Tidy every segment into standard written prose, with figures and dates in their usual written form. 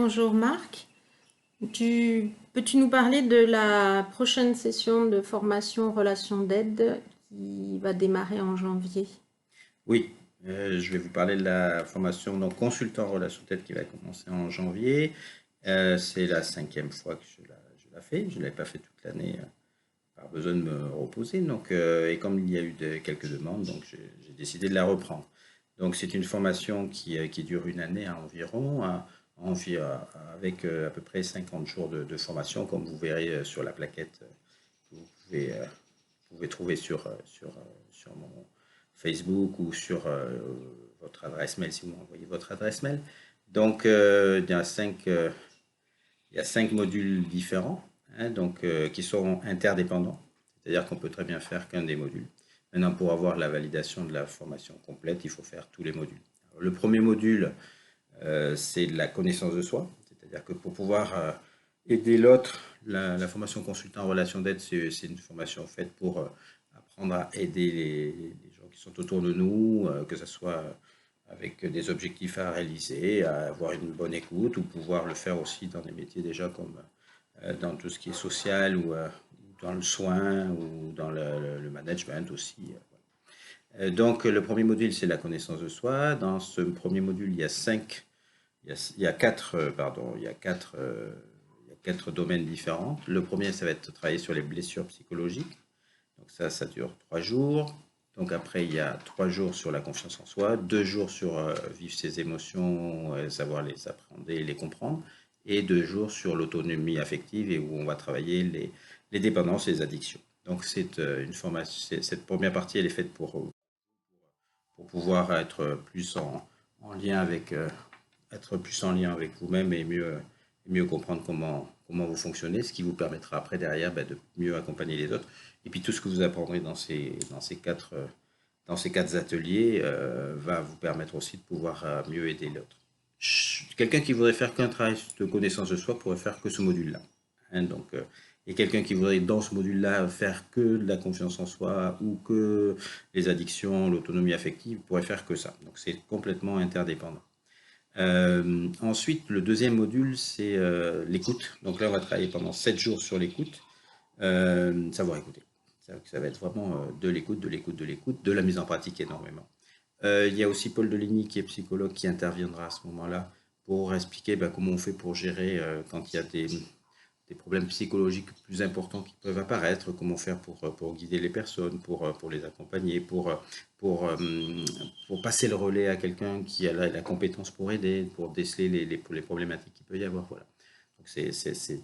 Bonjour Marc, peux-tu nous parler de la prochaine session de formation relation d'aide qui va démarrer en janvier? Oui, je vais vous parler de la formation donc consultant en relations tête qui va commencer en janvier. C'est la 5e fois que je la fais. Je ne l'avais pas fait toute l'année par besoin de me reposer. Donc, et comme il y a eu quelques demandes, donc j'ai décidé de la reprendre. Donc c'est une formation qui dure une année environ, avec à peu près 50 jours de formation, comme vous verrez sur la plaquette que vous pouvez trouver sur mon Facebook ou sur votre adresse mail si vous m'envoyez votre adresse mail. Donc, il y a 5 modules différents, hein, donc, qui sont interdépendants. C'est-à-dire qu'on peut très bien faire qu'un des modules. Maintenant, pour avoir la validation de la formation complète, il faut faire tous les modules. Alors, le premier module, c'est de la connaissance de soi. C'est-à-dire que pour pouvoir aider l'autre, la formation consultant en relation d'aide, c'est une formation faite pour apprendre à aider les gens qui sont autour de nous, que ce soit avec des objectifs à réaliser, à avoir une bonne écoute, ou pouvoir le faire aussi dans des métiers déjà comme dans tout ce qui est social ou dans le soin ou dans le management aussi. Donc le premier module, c'est la connaissance de soi. Dans ce premier module, il y a quatre, pardon, il y a quatre domaines différents. Le premier, ça va être travailler sur les blessures psychologiques. Donc ça dure 3 jours. Donc après, il y a 3 jours sur la confiance en soi, 2 jours sur vivre ses émotions, savoir les appréhender et les comprendre, et 2 jours sur l'autonomie affective et où on va travailler les dépendances et les addictions. Donc c'est une formation, cette première partie, elle est faite pour pouvoir en lien avec, être plus en lien avec vous-même et mieux comprendre comment vous fonctionnez, ce qui vous permettra après derrière de mieux accompagner les autres. Et puis tout ce que vous apprendrez dans ces quatre ateliers va vous permettre aussi de pouvoir mieux aider l'autre. Quelqu'un qui voudrait faire qu'un travail de connaissance de soi pourrait faire que ce module-là. Hein, donc, et quelqu'un qui voudrait dans ce module-là faire que de la confiance en soi ou que les addictions, l'autonomie affective, pourrait faire que ça. Donc c'est complètement interdépendant. Ensuite, le deuxième module, c'est l'écoute. Donc là, on va travailler pendant 7 jours sur l'écoute, savoir écouter. Ça va être vraiment de l'écoute, de l'écoute, de l'écoute, de la mise en pratique énormément. Il y a aussi Paul Deligny qui est psychologue qui interviendra à ce moment-là pour expliquer comment on fait pour gérer quand il y a des problèmes psychologiques plus importants qui peuvent apparaître, comment faire pour guider les personnes, pour les accompagner, pour, euh, pour passer le relais à quelqu'un qui a la compétence pour aider, pour déceler les problématiques qu'il peut y avoir. Voilà. Donc c'est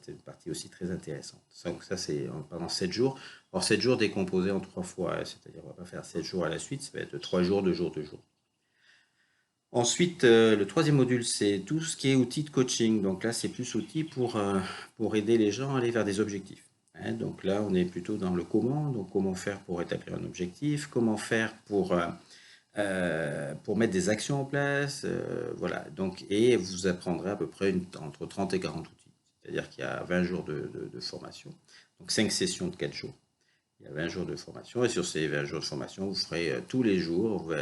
une partie aussi très intéressante. Donc ça, c'est pendant 7 jours. Or, 7 jours décomposés en 3 fois, hein, c'est-à-dire on ne va pas faire 7 jours à la suite, ça va être 3 jours, 2 jours, 2 jours. Ensuite, le troisième module, c'est tout ce qui est outils de coaching. Donc là, c'est plus outils pour aider les gens à aller vers des objectifs. Hein. Donc là, on est plutôt dans le comment. Donc comment faire pour établir un objectif, comment faire pour mettre des actions en place. Voilà. Donc, et vous apprendrez à peu près entre 30 et 40 outils. C'est-à-dire qu'il y a 20 jours de formation. Donc 5 sessions de 4 jours. Il y a 20 jours de formation et sur ces 20 jours de formation, vous ferez tous les jours,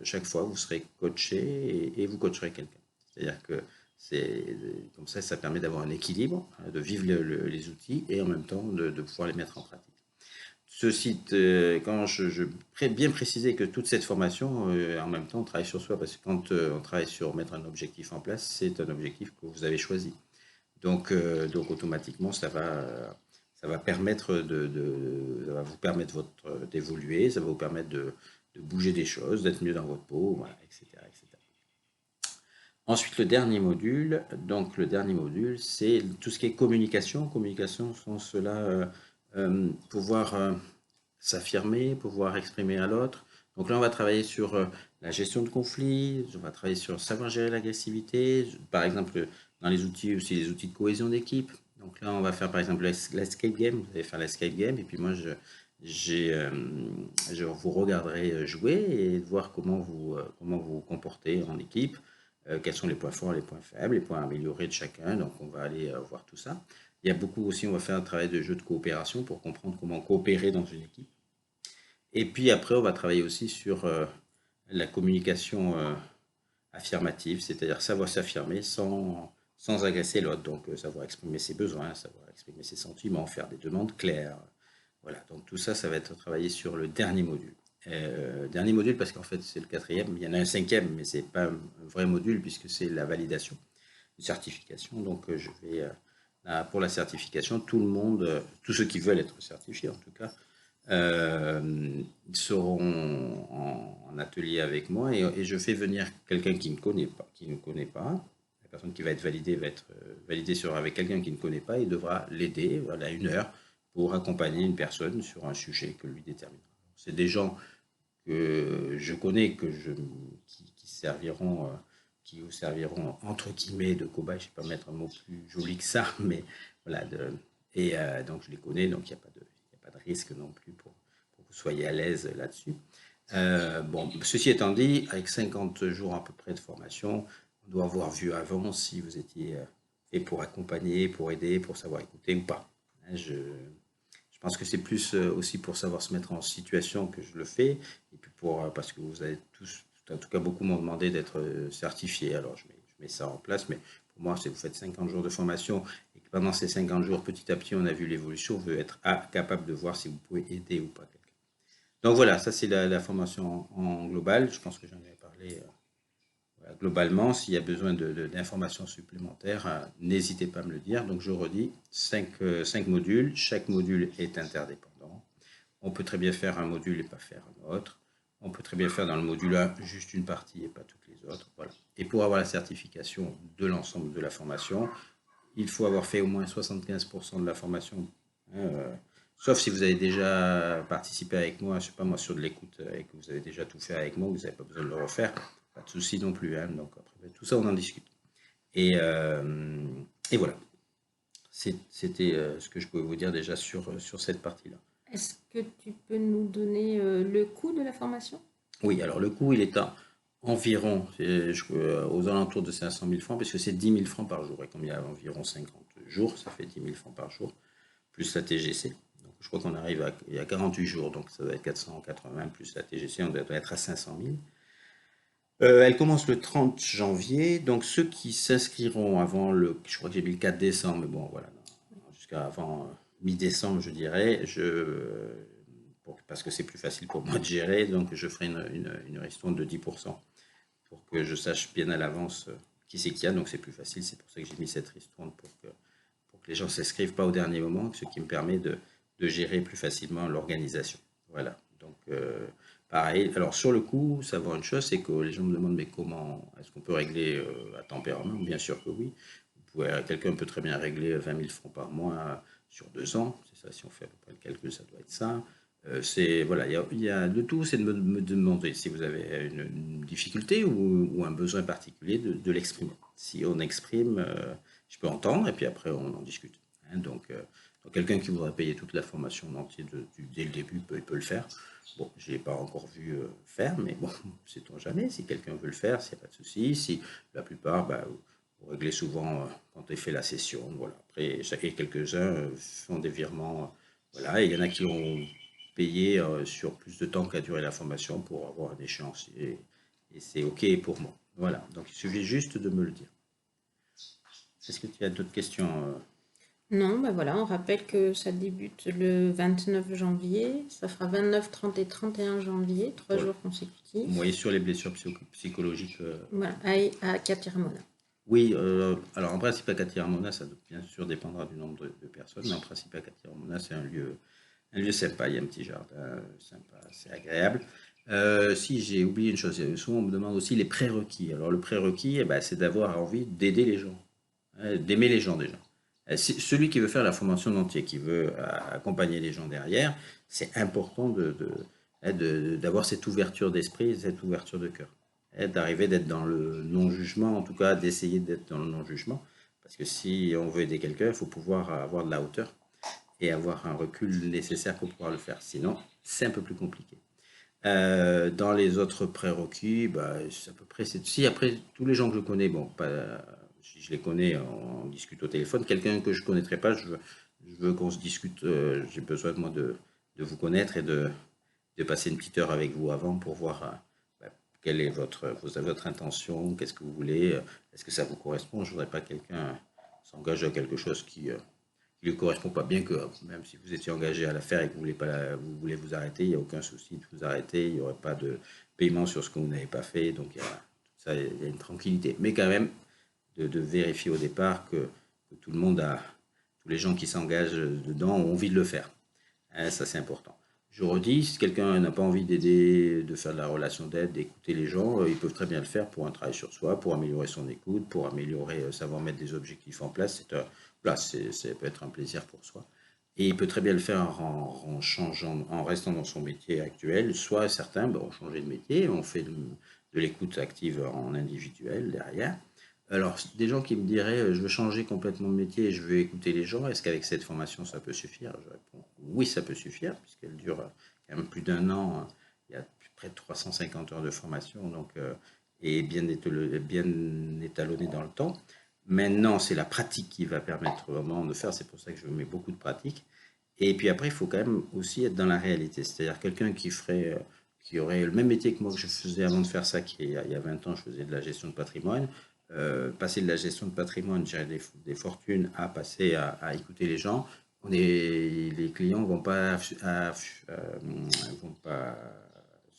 chaque fois, vous serez coaché et vous coacherez quelqu'un. C'est-à-dire que c'est comme ça permet d'avoir un équilibre, hein, de vivre les outils et en même temps de pouvoir les mettre en pratique. Ce site, quand bien préciser que toute cette formation, en même temps, on travaille sur soi, parce que quand on travaille sur mettre un objectif en place, c'est un objectif que vous avez choisi. Donc automatiquement, ça va permettre ça va vous permettre d'évoluer, ça va vous permettre de bouger des choses, d'être mieux dans votre peau, voilà, etc., etc. Ensuite, le dernier module, c'est tout ce qui est communication. Communication, sans cela, pouvoir s'affirmer, pouvoir exprimer à l'autre. Donc là, on va travailler sur la gestion de conflits, on va travailler sur savoir gérer l'agressivité, par exemple, dans les outils aussi, les outils de cohésion d'équipe. Donc là, on va faire par exemple l'escape game, vous allez faire l'escape game, et puis moi, je vous regarderai jouer et voir comment vous comportez en équipe, quels sont les points forts, les points faibles, les points améliorés de chacun. Donc on va aller voir tout ça. Il y a beaucoup aussi, on va faire un travail de jeu de coopération pour comprendre comment coopérer dans une équipe. Et puis après, on va travailler aussi sur la communication affirmative, c'est-à-dire savoir s'affirmer sans agresser l'autre. Donc, savoir exprimer ses besoins, savoir exprimer ses sentiments, faire des demandes claires. Voilà, donc tout ça, ça va être travaillé sur le dernier module. Dernier module parce qu'en fait, c'est le 4e. Il y en a un 5e, mais ce n'est pas un vrai module puisque c'est la validation, une certification. Donc, je vais, pour la certification, tout le monde, tous ceux qui veulent être certifiés en tout cas, seront en atelier avec moi et je fais venir quelqu'un qui ne connaît pas. La personne qui va être validée va être validée avec quelqu'un qui ne connaît pas et devra l'aider, voilà, 1 heure pour accompagner une personne sur un sujet que lui détermine. C'est des gens que je connais, qui serviront, qui vous serviront entre guillemets de cobaye. Je ne vais pas mettre un mot plus joli que ça, mais voilà. Donc je les connais, donc il n'y a pas de risque non plus pour que vous soyez à l'aise là-dessus. Bon, ceci étant dit, avec 50 jours à peu près de formation, on doit avoir vu avant si vous étiez fait pour accompagner, pour aider, pour savoir écouter ou pas. Je pense que c'est plus aussi pour savoir se mettre en situation que je le fais, et puis parce que vous avez tous, en tout cas beaucoup m'ont demandé d'être certifié, alors je mets ça en place, mais pour moi, si vous faites 50 jours de formation et que pendant ces 50 jours, petit à petit, on a vu l'évolution, on veut être capable de voir si vous pouvez aider ou pas quelqu'un. Donc voilà, ça c'est la formation en global, je pense que j'en ai parlé. Voilà, globalement, s'il y a besoin d'informations supplémentaires, n'hésitez pas à me le dire. Donc je redis, 5 modules, chaque module est interdépendant. On peut très bien faire un module et pas faire un autre. On peut très bien faire dans le module 1 juste une partie et pas toutes les autres. Voilà. Et pour avoir la certification de l'ensemble de la formation, il faut avoir fait au moins 75% de la formation. Sauf si vous avez déjà participé avec moi, je ne sais pas moi, sur de l'écoute et que vous avez déjà tout fait avec moi, vous n'avez pas besoin de le refaire. Pas de souci non plus. Donc après, tout ça, on en discute. Et voilà. C'était ce que je pouvais vous dire déjà sur cette partie-là. Est-ce que tu peux nous donner le coût de la formation? Oui, alors le coût, il est à environ, aux alentours de 500 000 francs, parce que c'est 10 000 francs par jour. Et comme il y a environ 50 jours, ça fait 10 000 francs par jour, plus la TGC. Donc je crois qu'on arrive il y a 48 jours, donc ça doit être 480, plus la TGC, on doit être à 500 000. Elle commence le 30 janvier, donc ceux qui s'inscriront avant je crois que j'ai mis le 4 décembre, mais bon voilà, jusqu'à avant mi-décembre je dirais, parce que c'est plus facile pour moi de gérer, donc je ferai une ristourne de 10% pour que je sache bien à l'avance qui c'est qu'il y a, donc c'est plus facile, c'est pour ça que j'ai mis cette ristourne pour que les gens ne s'inscrivent pas au dernier moment, ce qui me permet de gérer plus facilement l'organisation. Voilà, donc pareil. Alors sur le coup, savoir une chose, c'est que les gens me demandent mais comment est-ce qu'on peut régler à tempérament? Bien sûr que oui. Quelqu'un peut très bien régler 20 000 francs par mois sur 2 ans. C'est ça, si on fait à peu près le calcul, ça doit être ça. Voilà, il y a de tout, c'est de me demander si vous avez une difficulté ou un besoin particulier de l'exprimer. Si on exprime, je peux entendre et puis après on en discute. Donc quelqu'un qui voudrait payer toute la formation en entier dès le début, il peut le faire. Bon, je n'ai pas encore vu faire, mais bon, sait-on jamais. Si quelqu'un veut le faire, s'il n'y a pas de souci. Si la plupart, vous réglez souvent quand on fait la session. Voilà. Après, quelques-uns font des virements. Voilà. Et il y en a qui ont payé sur plus de temps qu'a duré la formation pour avoir un échéancier. Et c'est OK pour moi. Voilà. Donc il suffit juste de me le dire. Est-ce que tu as d'autres questions Non, voilà, on rappelle que ça débute le 29 janvier, ça fera 29, 30 et 31 janvier, 3 jours consécutifs. Vous voyez sur les blessures psychologiques. Voilà, à Capirmona. Oui, alors en principe à Capirmona, ça bien sûr dépendra du nombre de personnes, mais en principe à Capirmona, c'est un lieu sympa, il y a un petit jardin sympa, c'est agréable. Si j'ai oublié une chose, souvent on me demande aussi les prérequis. Alors le prérequis, c'est d'avoir envie d'aider les gens, d'aimer les gens déjà. Celui qui veut faire la formation entier, qui veut accompagner les gens derrière, c'est important d'avoir cette ouverture d'esprit, cette ouverture de cœur. D'arriver d'être dans le non-jugement, en tout cas d'essayer d'être dans le non-jugement. Parce que si on veut aider quelqu'un, il faut pouvoir avoir de la hauteur et avoir un recul nécessaire pour pouvoir le faire. Sinon, c'est un peu plus compliqué. Dans les autres prérequis, c'est à peu près... Si après, tous les gens que je connais, si je les connais, on discute au téléphone. Quelqu'un que je ne connaîtrais pas, je veux qu'on se discute. J'ai besoin, moi, de vous connaître et de passer une petite heure avec vous avant pour voir quelle est votre intention, qu'est-ce que vous voulez, est-ce que ça vous correspond? Je voudrais pas que quelqu'un s'engage à quelque chose qui ne lui correspond pas, bien que même si vous étiez engagé à la faire et que vous voulez vous arrêter, il n'y a aucun souci de vous arrêter, il n'y aurait pas de paiement sur ce que vous n'avez pas fait, donc il y a une tranquillité. Mais quand même, de vérifier au départ que tout le monde tous les gens qui s'engagent dedans ont envie de le faire. Hein, ça, c'est important. Je redis, si quelqu'un n'a pas envie d'aider, de faire de la relation d'aide, d'écouter les gens, ils peuvent très bien le faire pour un travail sur soi, pour améliorer son écoute, pour améliorer, savoir mettre des objectifs en place. Ça peut être un plaisir pour soi. Et il peut très bien le faire en changeant, en restant dans son métier actuel. Soit certains ont changé de métier, on fait de l'écoute active en individuel derrière. Alors, des gens qui me diraient, je veux changer complètement de métier et je veux écouter les gens, est-ce qu'avec cette formation, ça peut suffire? Je réponds, oui, ça peut suffire, puisqu'elle dure quand même plus d'un an. Il y a près de 350 heures de formation, donc, et bien étalonnée dans le temps. Maintenant, c'est la pratique qui va permettre vraiment de faire, c'est pour ça que je mets beaucoup de pratique. Et puis après, il faut quand même aussi être dans la réalité, c'est-à-dire quelqu'un qui aurait le même métier que moi que je faisais avant de faire ça, il y a 20 ans, je faisais de la gestion de patrimoine. Passer de la gestion de patrimoine, gérer des fortunes, à passer à écouter les gens, les clients ne vont pas se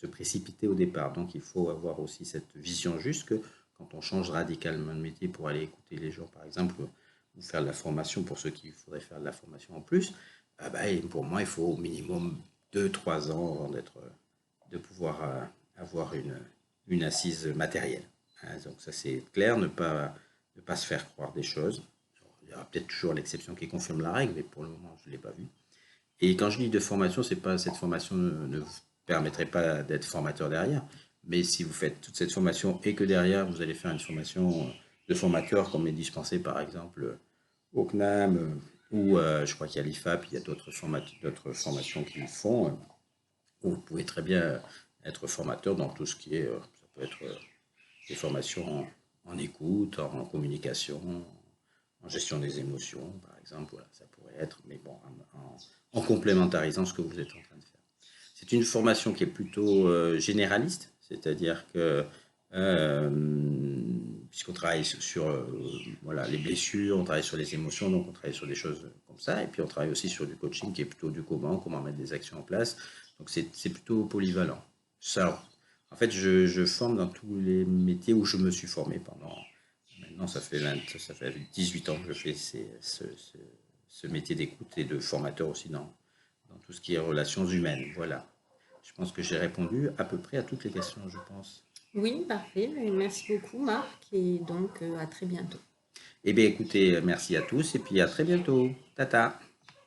précipiter au départ. Donc il faut avoir aussi cette vision juste que quand on change radicalement de métier pour aller écouter les gens, par exemple, ou faire de la formation pour ceux qui voudraient faire de la formation en plus, pour moi, il faut au minimum 2-3 ans avant de pouvoir avoir une assise matérielle. Hein, donc ça c'est clair, ne pas se faire croire des choses. Il y aura peut-être toujours l'exception qui confirme la règle, mais pour le moment je ne l'ai pas vu. Et quand je dis de formation, c'est pas cette formation ne vous permettrait pas d'être formateur derrière, mais si vous faites toute cette formation et que derrière vous allez faire une formation de formateur comme est dispensée par exemple au CNAM ou je crois qu'il y a l'IFAP, il y a d'autres formations qui le font, vous pouvez très bien être formateur dans tout ce qui est, ça peut être des formations en écoute, en communication, en gestion des émotions, par exemple, voilà, ça pourrait être, mais bon, en complémentarisant ce que vous êtes en train de faire. C'est une formation qui est plutôt généraliste, c'est-à-dire que puisqu'on travaille sur voilà, les blessures, on travaille sur les émotions, donc on travaille sur des choses comme ça, et puis on travaille aussi sur du coaching qui est plutôt du comment mettre des actions en place, donc c'est plutôt polyvalent. Ça, en fait, je forme dans tous les métiers où je me suis formé pendant. Maintenant, ça fait 18 ans que je fais ce métier d'écoute et de formateur aussi dans tout ce qui est relations humaines. Voilà. Je pense que j'ai répondu à peu près à toutes les questions, je pense. Oui, parfait. Merci beaucoup, Marc, et donc à très bientôt. Eh bien, écoutez, merci à tous et puis à très bientôt. Tata.